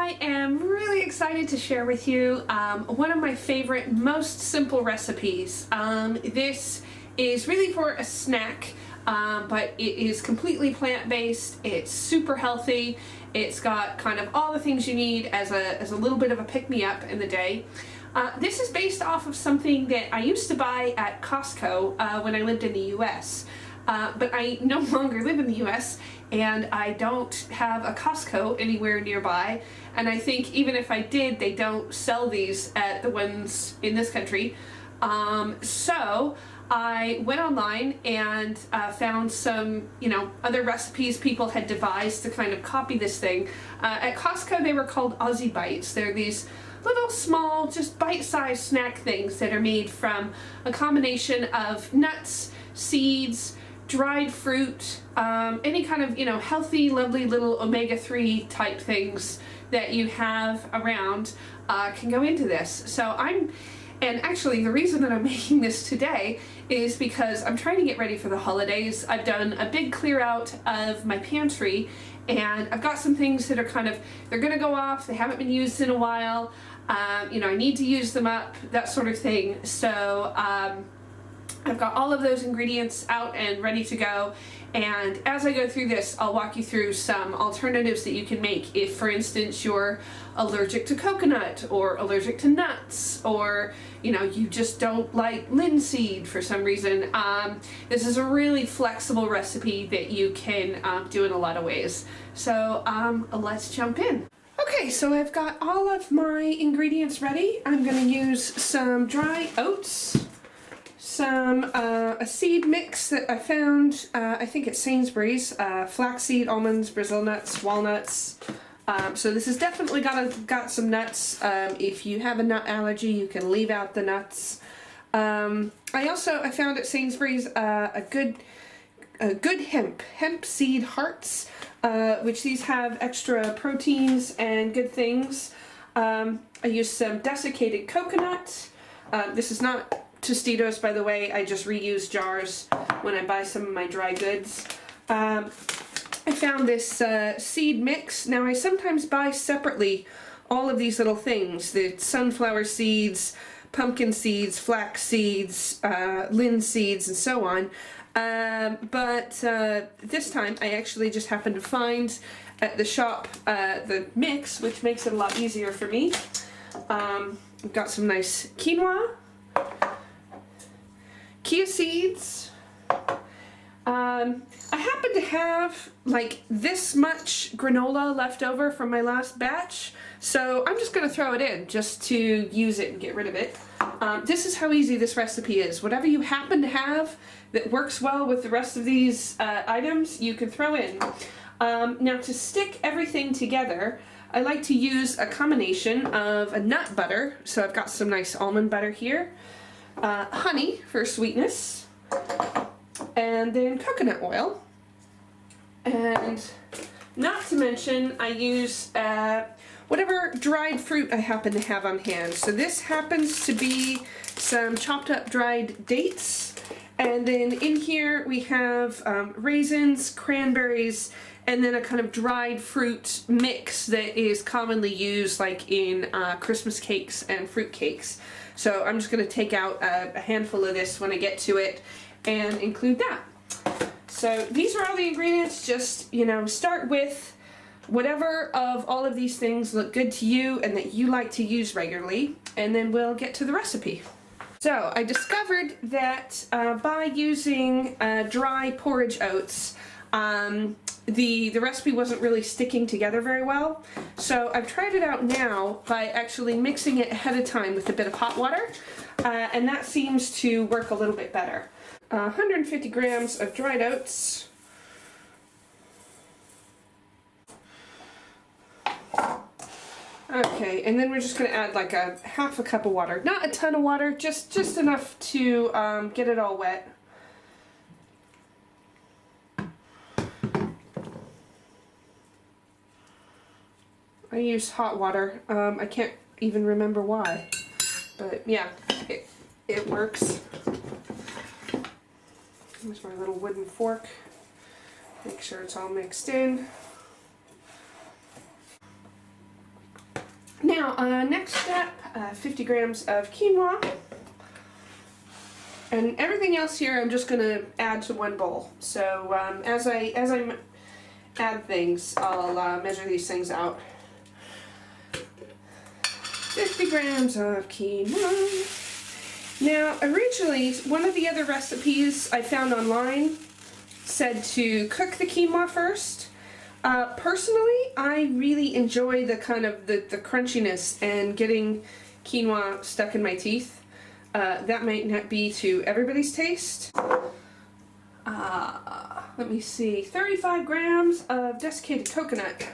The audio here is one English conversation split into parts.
I am really excited to share with you one of my favorite, most simple recipes. This is really for a snack, but it is completely plant-based. It's super healthy. It's got kind of all the things you need as a little bit of a pick-me-up in the day. This is based off of something that I used to buy at Costco when I lived in the US. But I no longer live in the US and I don't have a Costco anywhere nearby, and I think even if I did, they don't sell these at the ones in this country. So I went online and found some, other recipes people had devised to kind of copy this thing. At Costco they were called Aussie Bites. They're these little small, just bite-sized snack things that are made from a combination of nuts, seeds, dried fruit, any kind of, healthy, lovely little omega-3 type things that you have around can go into this. And actually the reason that I'm making this today is because I'm trying to get ready for the holidays. I've done a big clear out of my pantry and I've got some things that are they're gonna go off, they haven't been used in a while, I need to use them up, that sort of thing. So I've got all of those ingredients out and ready to go, and as I go through this I'll walk you through some alternatives that you can make if, for instance, you're allergic to coconut or allergic to nuts, or you just don't like linseed for some reason. This is a really flexible recipe that you can do in a lot of ways. So let's jump in. Okay, so I've got all of my ingredients ready. I'm going to use some dry oats, a seed mix that I found, I think at Sainsbury's, flaxseed, almonds, Brazil nuts, walnuts. So this has definitely got some nuts. If you have a nut allergy, you can leave out the nuts. I found at Sainsbury's a good hemp seed hearts, which these have extra proteins and good things. I used some desiccated coconut. This is not Tostitos, by the way. I just reuse jars when I buy some of my dry goods. I found this seed mix. Now I sometimes buy separately all of these little things, the sunflower seeds, pumpkin seeds, flax seeds, linseeds, and so on. But this time I actually just happened to find at the shop the mix, which makes it a lot easier for me. I've got some nice quinoa, chia seeds. I happen to have like this much granola left over from my last batch, so I'm just going to throw it in just to use it and get rid of it. This is how easy this recipe is. Whatever you happen to have that works well with the rest of these items, you can throw in. Now, to stick everything together, I like to use a combination of a nut butter. So I've got some nice almond butter here, honey for sweetness, and then coconut oil. And not to mention, I use whatever dried fruit I happen to have on hand. So this happens to be some chopped up dried dates. And then in here we have raisins, cranberries, and then a kind of dried fruit mix that is commonly used like in Christmas cakes and fruit cakes. So I'm just going to take out a handful of this when I get to it and include that. So these are all the ingredients. Just, start with whatever of all of these things look good to you and that you like to use regularly, and then we'll get to the recipe. So I discovered that by using dry porridge oats, the recipe wasn't really sticking together very well. So I've tried it out now by actually mixing it ahead of time with a bit of hot water, and that seems to work a little bit better. 150 grams of dried oats. Okay, and then we're just going to add like a half a cup of water. Not a ton of water, just enough to get it all wet. I use hot water. I can't even remember why, but yeah, it works. Here's my little wooden fork. Make sure it's all mixed in. Now, next step, 50 grams of quinoa. And everything else here I'm just going to add to one bowl. So as I add things, I'll measure these things out. 50 grams of quinoa. Now, originally, one of the other recipes I found online said to cook the quinoa first. Personally, I really enjoy the kind of the crunchiness and getting quinoa stuck in my teeth. That might not be to everybody's taste. Let me see, 35 grams of desiccated coconut.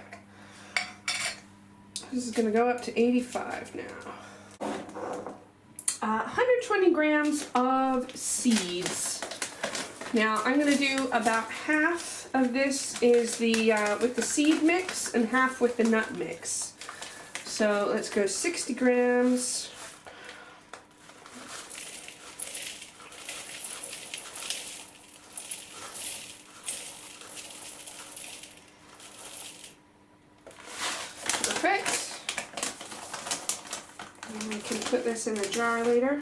This is going to go up to 85 now. 120 grams of seeds. Now I'm going to do about half of this is the with the seed mix and half with the nut mix. So let's go 60 grams. Perfect. And we can put this in the jar later.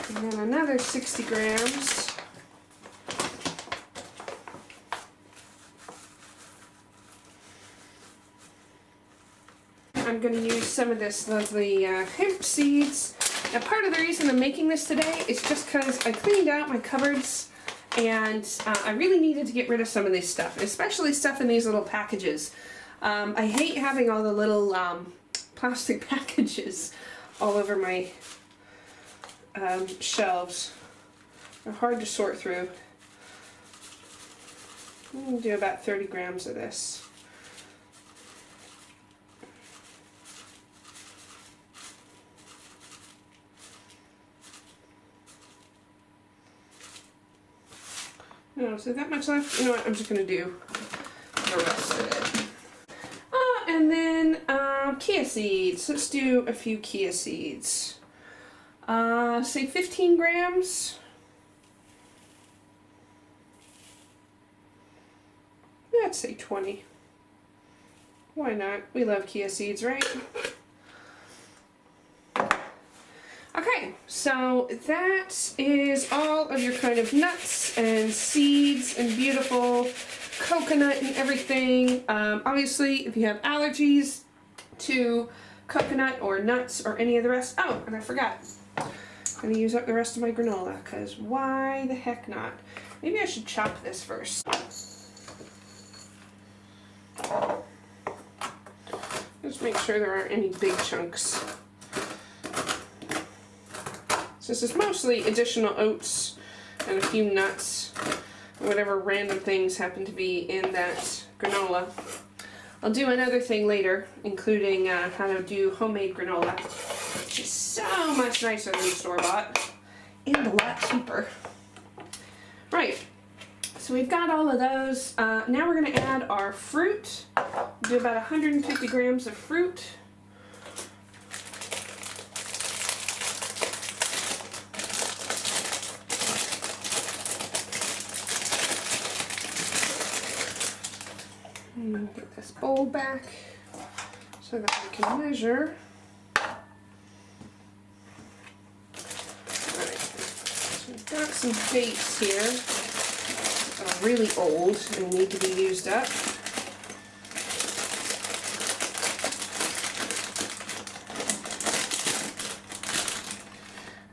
And then another 60 grams. I'm going to use some of this lovely hemp seeds. Now, part of the reason I'm making this today is just because I cleaned out my cupboards and I really needed to get rid of some of this stuff, especially stuff in these little packages. I hate having all the little plastic packages all over my shelves. They're hard to sort through. I'm going to do about 30 grams of this. No, is there that much left? You know what, I'm just going to do the rest of it. And then chia seeds. Let's do a few chia seeds. Say 15 grams. Let's say 20. Why not? We love chia seeds, right? Okay, so that is all of your kind of nuts and seeds and beautiful coconut and everything. Obviously, if you have allergies to coconut or nuts or any of the rest. Oh, and I forgot. I'm going to use up the rest of my granola, because why the heck not? Maybe I should chop this first. Just make sure there aren't any big chunks. So this is mostly additional oats and a few nuts, whatever random things happen to be in that granola. I'll do another thing later, including how to do homemade granola, which is so much nicer than store-bought and a lot cheaper. Right, so we've got all of those. Now we're going to add our fruit. We'll do about 150 grams of fruit. Get this bowl back so that we can measure. Alright, so we've got some dates here that are really old and need to be used up.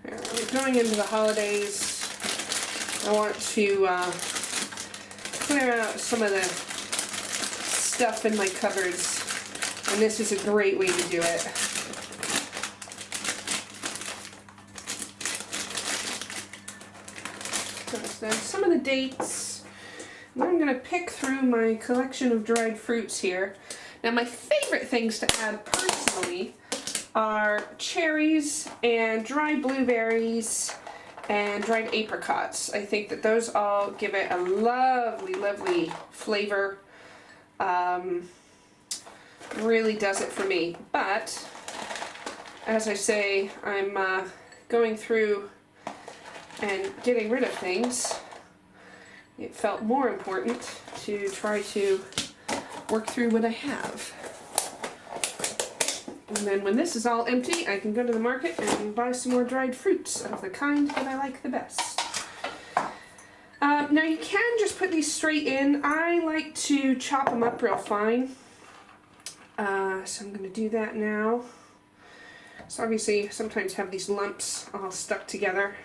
We're going into the holidays. I want to clear out some of the stuff in my cupboards, and this is a great way to do it. So some of the dates, and then I'm going to pick through my collection of dried fruits here. Now my favorite things to add personally are cherries and dried blueberries and dried apricots. I think that those all give it a lovely, lovely flavor. Really does it for me. But as I say, I'm going through and getting rid of things. It felt more important to try to work through what I have. And then when this is all empty, I can go to the market and buy some more dried fruits of the kind that I like the best. Now you can just put these straight in. I like to chop them up real fine. So I'm going to do that now. So obviously sometimes have these lumps all stuck together.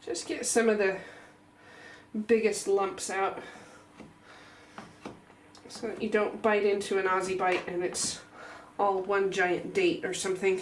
Just get some of the biggest lumps out so that you don't bite into an Aussie Bite and it's all one giant date or something.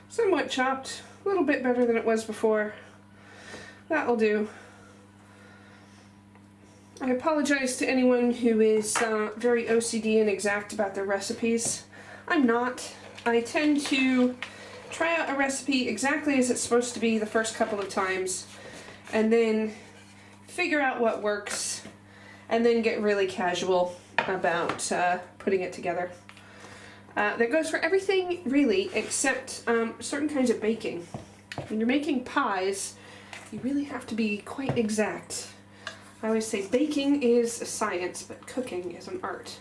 Somewhat chopped, a little bit better than it was before. That'll do. I apologize to anyone who is very OCD and exact about their recipes. I'm not. I tend to try out a recipe exactly as it's supposed to be the first couple of times, and then figure out what works, and then get really casual about putting it together. That goes for everything, really, except certain kinds of baking. When you're making pies, you really have to be quite exact. I always say baking is a science, but cooking is an art.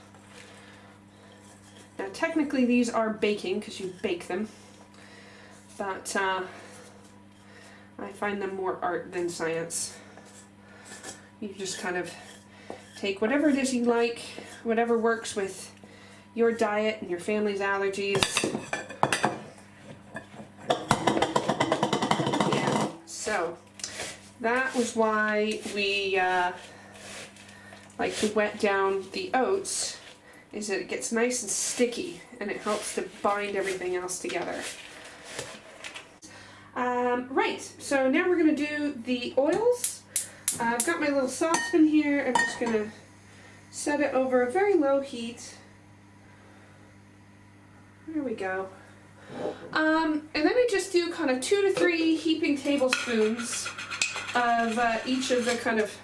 Now, technically, these are baking because you bake them, but I find them more art than science. You just kind of take whatever it is you like, whatever works with your diet and your family's allergies. Yeah, so that was why we like to wet down the oats, is that it gets nice and sticky and it helps to bind everything else together. Right, so now we're going to do the oils. I've got my little saucepan here. I'm just going to set it over a very low heat. There we go. And then I just do kind of 2 to 3 heaping tablespoons of each of the kind of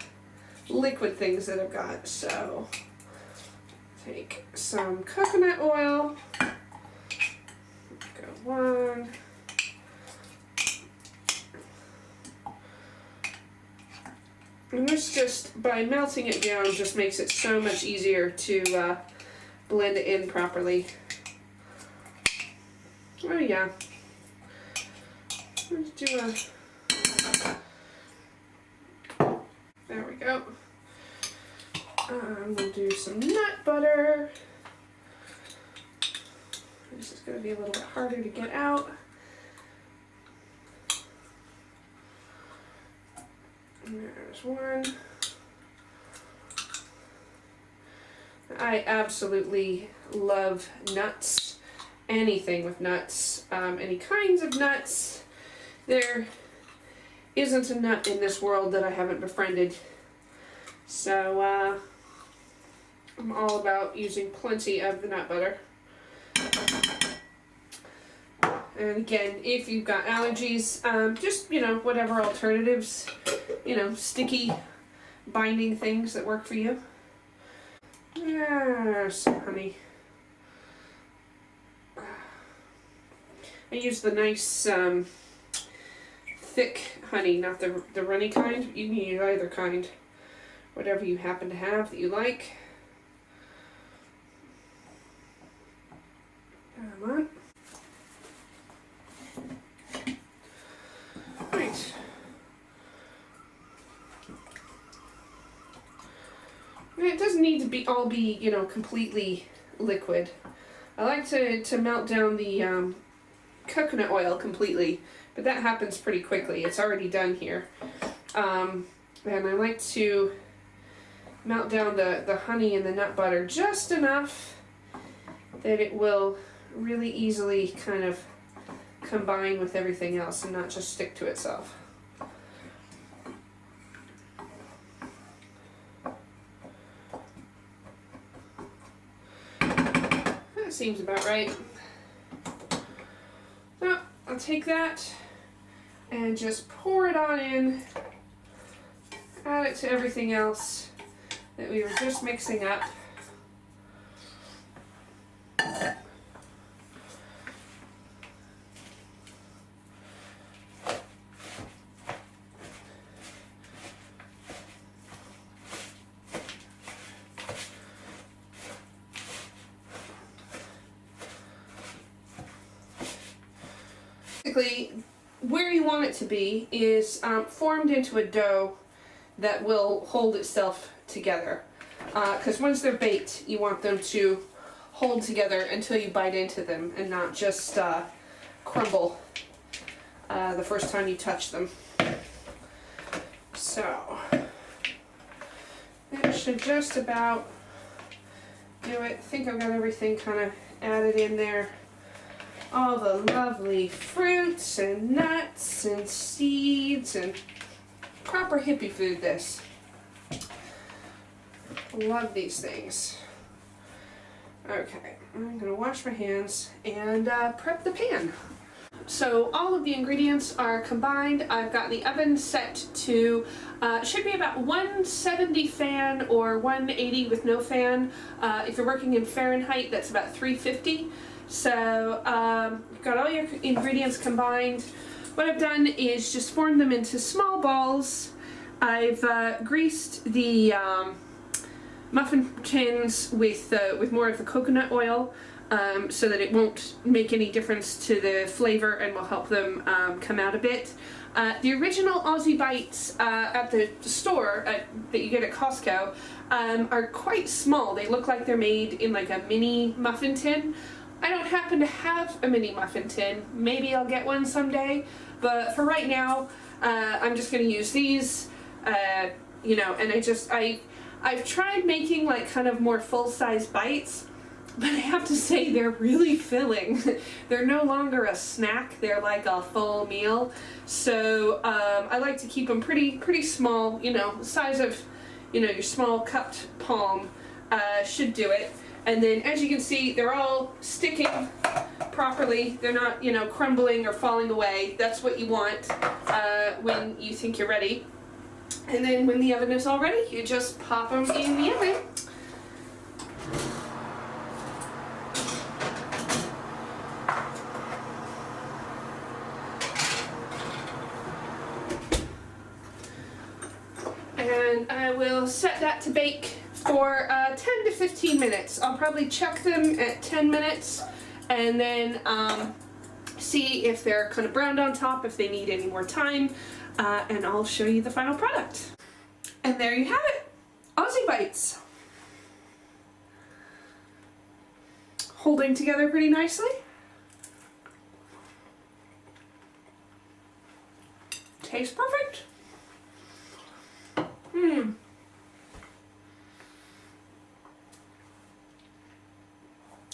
liquid things that I've got. So take some coconut oil. Go 1. And this just, by melting it down, just makes it so much easier to blend it in properly. Oh yeah. Let's do there we go. We'll do some nut butter. This is going to be a little bit harder to get out. And there's one. I absolutely love nuts. Anything with nuts, any kinds of nuts. There isn't a nut in this world that I haven't befriended. So I'm all about using plenty of the nut butter. And again, if you've got allergies, just, you know, whatever alternatives, you know, sticky binding things that work for you. Yes, honey. I use the nice thick honey, not the runny kind. You can use either kind, whatever you happen to have that you like. Come on. Right. It doesn't need to be all be, you know, completely liquid. I like to melt down the coconut oil completely, but that happens pretty quickly. It's already done here. And I like to melt down the honey and the nut butter just enough that it will really easily kind of combine with everything else and not just stick to itself. That seems about right. So I'll take that and just pour it on in, add it to everything else that we were just mixing up. Basically, where you want it to be is formed into a dough that will hold itself together. Because once they're baked, you want them to hold together until you bite into them and not just crumble the first time you touch them. So, that should just about do it. I think I've got everything kind of added in there. All the lovely fruits and nuts and seeds and proper hippie food this. Love these things. Okay, I'm going to wash my hands and prep the pan. So all of the ingredients are combined. I've got the oven set to, should be about 170 fan or 180 with no fan. If you're working in Fahrenheit, that's about 350. So you've got all your ingredients combined. What I've done is just form them into small balls. I've greased the muffin tins with more of the coconut oil so that it won't make any difference to the flavor and will help them come out a bit. The original Aussie Bites at the store that you get at Costco are quite small. They look like they're made in like a mini muffin tin. I don't happen to have a mini muffin tin. Maybe I'll get one someday, but for right now, I'm just going to use these, you know, and I've tried making like kind of more full-size bites, but I have to say they're really filling. They're no longer a snack, they're like a full meal. So I like to keep them pretty small, you know, the size of, you know, your small cupped palm should do it. And then as you can see, they're all sticking properly. They're not, you know, crumbling or falling away. That's what you want when you think you're ready. And then when the oven is all ready, you just pop them in the oven. And I will set that to bake for 10 to 15 minutes. I'll probably check them at 10 minutes and then see if they're kind of browned on top, if they need any more time, and I'll show you the final product. And there you have it, Aussie Bites. Holding together pretty nicely. Tastes perfect.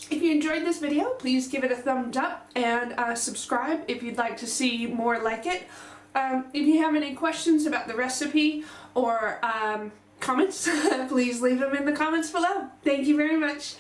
If you enjoyed this video, please give it a thumbs up and subscribe if you'd like to see more like it. If you have any questions about the recipe or comments, please leave them in the comments below. Thank you very much.